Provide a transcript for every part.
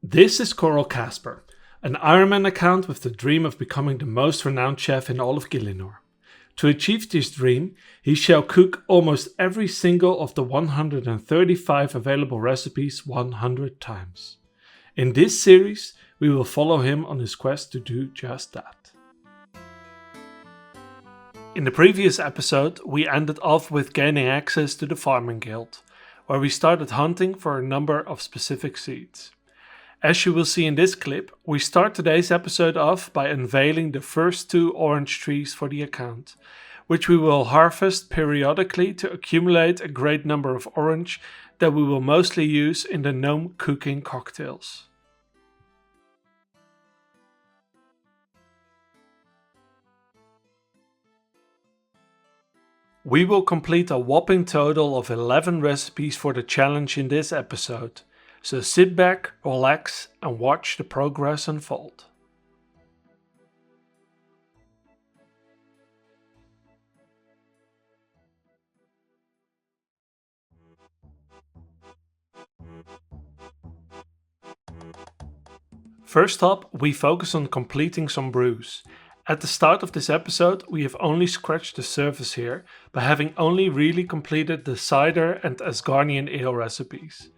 This is Coral Casper, an Ironman account with the dream of becoming the most renowned chef in all of Gielinor. To achieve this dream, he shall cook almost every single of the 135 available recipes 100 times. In this series, we will follow him on his quest to do just that. In the previous episode, we ended off with gaining access to the Farming Guild, where we started hunting for a number of specific seeds. As you will see in this clip, we start today's episode off by unveiling the first 2 orange trees for the account, which we will harvest periodically to accumulate a great number of orange that we will mostly use in the gnome cooking cocktails. We will complete a whopping total of 11 recipes for the challenge in this episode. So sit back, relax, and watch the progress unfold. First up, we focus on completing some brews. At the start of this episode, we have only scratched the surface here, by having only really completed the cider and Asgardian ale recipes.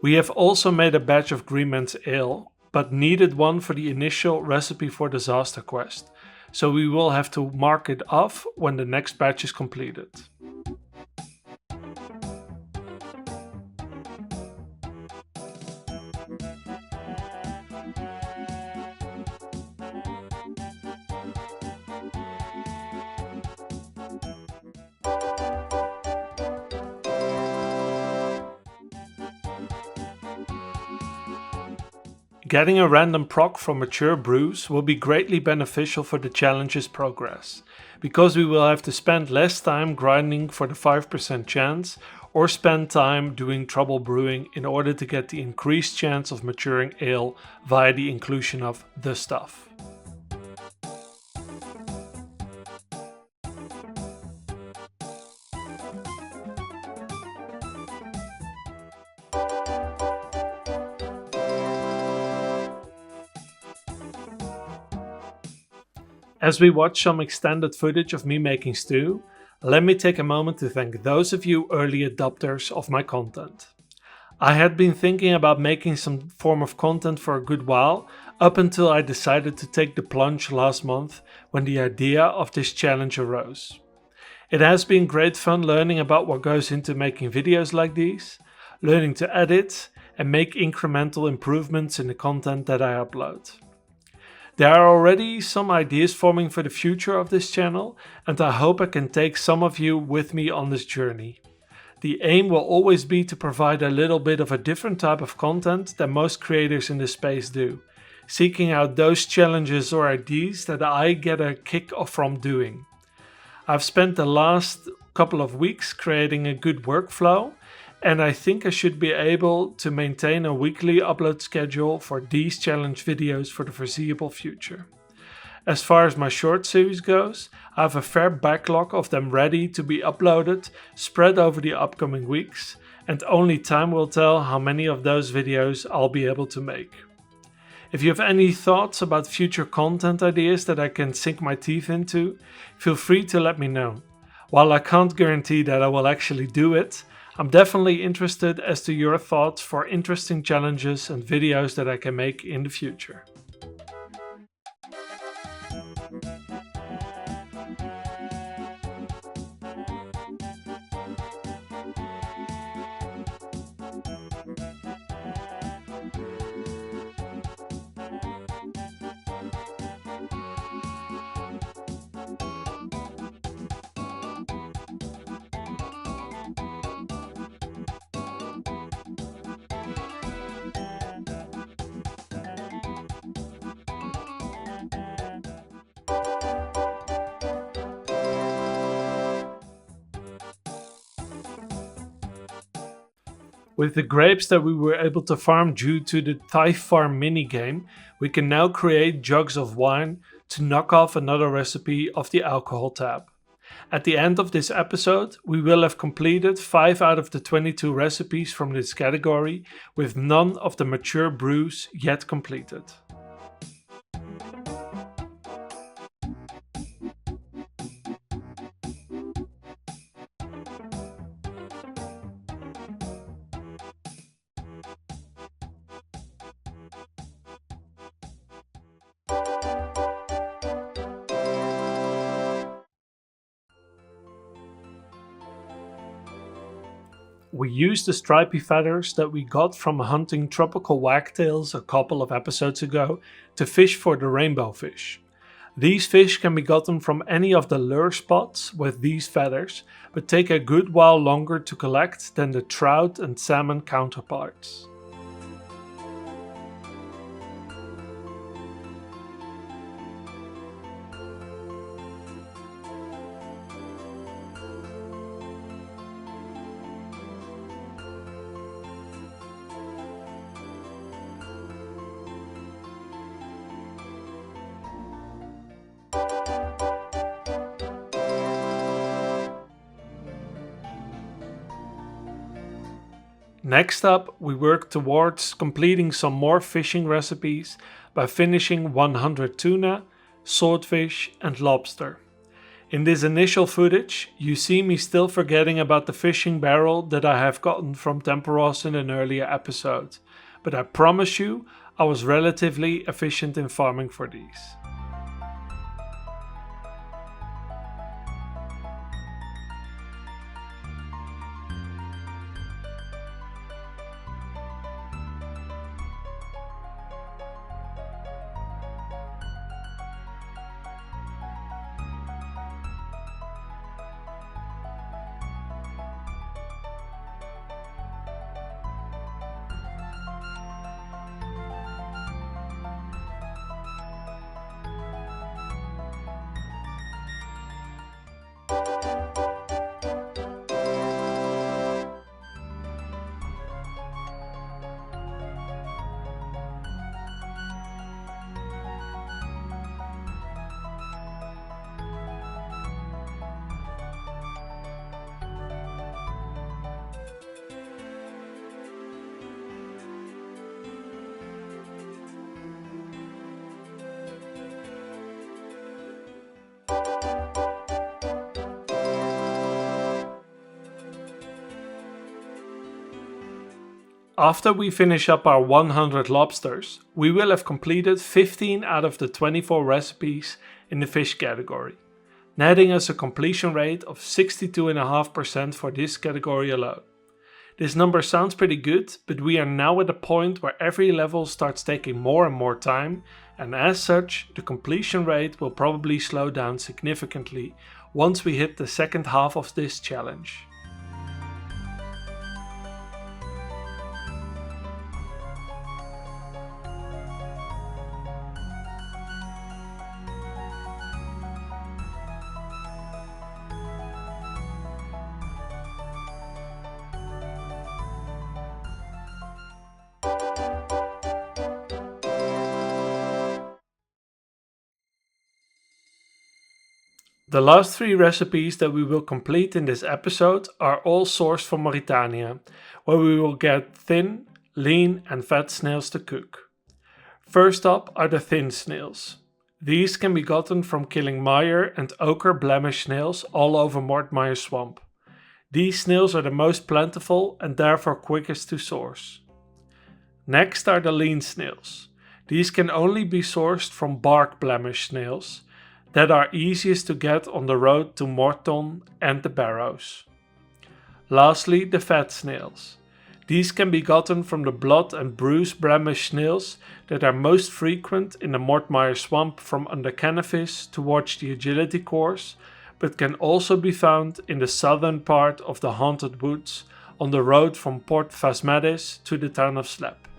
We have also made a batch of Greenman's Ale, but needed one for the initial recipe for Disaster Quest, so we will have to mark it off when the next batch is completed. Getting a random proc from mature brews will be greatly beneficial for the challenge's progress, because we will have to spend less time grinding for the 5% chance or spend time doing trouble brewing in order to get the increased chance of maturing ale via the inclusion of the stuff. As we watch some extended footage of me making stew, let me take a moment to thank those of you early adopters of my content. I had been thinking about making some form of content for a good while, up until I decided to take the plunge last month when the idea of this challenge arose. It has been great fun learning about what goes into making videos like these, learning to edit and make incremental improvements in the content that I upload. There are already some ideas forming for the future of this channel, and I hope I can take some of you with me on this journey. The aim will always be to provide a little bit of a different type of content than most creators in this space do, seeking out those challenges or ideas that I get a kick from doing. I've spent the last couple of weeks creating a good workflow, and I think I should be able to maintain a weekly upload schedule for these challenge videos for the foreseeable future. As far as my short series goes, I have a fair backlog of them ready to be uploaded, spread over the upcoming weeks, and only time will tell how many of those videos I'll be able to make. If you have any thoughts about future content ideas that I can sink my teeth into, feel free to let me know. While I can't guarantee that I will actually do it, I'm definitely interested as to your thoughts for interesting challenges and videos that I can make in the future. With the grapes that we were able to farm due to the Thai Farm minigame, we can now create jugs of wine to knock off another recipe of the alcohol tab. At the end of this episode, we will have completed 5 out of the 22 recipes from this category, with none of the mature brews yet completed. We used the stripy feathers that we got from hunting tropical wagtails a couple of episodes ago to fish for the rainbow fish. These fish can be gotten from any of the lure spots with these feathers, but take a good while longer to collect than the trout and salmon counterparts. Next up, we work towards completing some more fishing recipes by finishing 100 tuna, swordfish and lobster. In this initial footage, you see me still forgetting about the fishing barrel that I have gotten from Temperos in an earlier episode, but I promise you I was relatively efficient in farming for these. After we finish up our 100 lobsters, we will have completed 15 out of the 24 recipes in the fish category, netting us a completion rate of 62.5% for this category alone. This number sounds pretty good, but we are now at a point where every level starts taking more and more time, and as such, the completion rate will probably slow down significantly once we hit the second half of this challenge. The last 3 recipes that we will complete in this episode are all sourced from Morytania, where we will get thin, lean and fat snails to cook. First up are the thin snails. These can be gotten from killing mire and ochre blemish snails all over Mortmire Swamp. These snails are the most plentiful and therefore quickest to source. Next are the lean snails. These can only be sourced from bark blemish snails that are easiest to get on the road to Morton and the Barrows. Lastly, the fat snails. These can be gotten from the blood and bruise blemish snails that are most frequent in the Mortmire Swamp from under Cannabis towards the agility course, but can also be found in the southern part of the Haunted Woods on the road from Port Phasmadis to the town of Slap.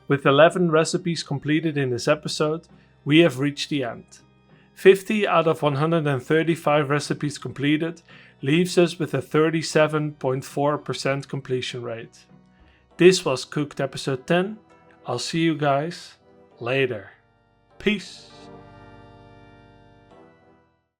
With 11 recipes completed in this episode, we have reached the end. 50 out of 135 recipes completed leaves us with a 37.4% completion rate. This was Cooked episode 10. I'll see you guys later. Peace.